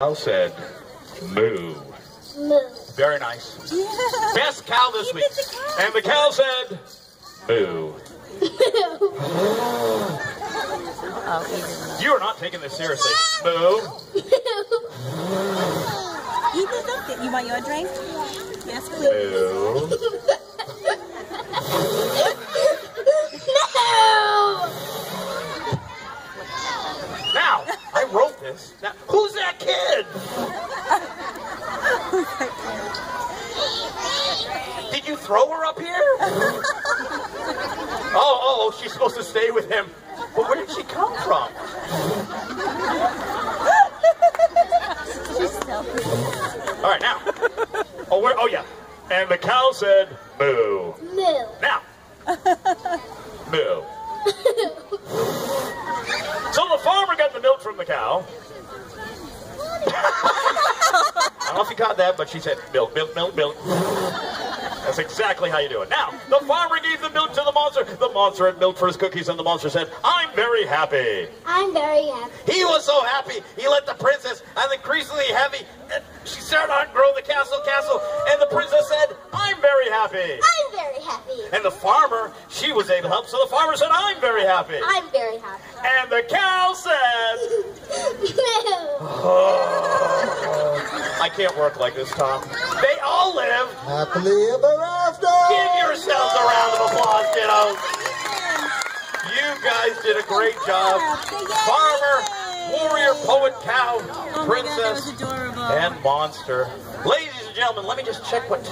Cow said, moo. Moo. Very nice. Best cow this week. And the cow said, moo. You are not taking this seriously. Moo. You want your drink? Yes, please. Moo. Now, I wrote this. Now, who's that kid? Did you throw her up here? Oh, she's supposed to stay with him. But where did she come from? All right, now. Oh, yeah. And the cow said, moo. Moo. Now. Moo. So the farmer got the milk from the cow. I don't know if you got that, but she said, milk, milk, milk, milk. That's exactly how you do it. Now, the farmer gave the milk to the monster. The monster had milk for his cookies, and the monster said, I'm very happy. I'm very happy. He was so happy, he let the princess, and increasingly heavy, and she started to grow the castle, and the princess said, I'm very happy. I'm very happy. And the farmer, she was able to help, so the farmer said, I'm very happy. I'm very happy. And the cow said, I can't work like this, Tom. They all live happily ever after. Give yourselves a round of applause, kiddos. You guys did a great job. Farmer, warrior, poet, cow, princess, and monster. Ladies and gentlemen, let me just check what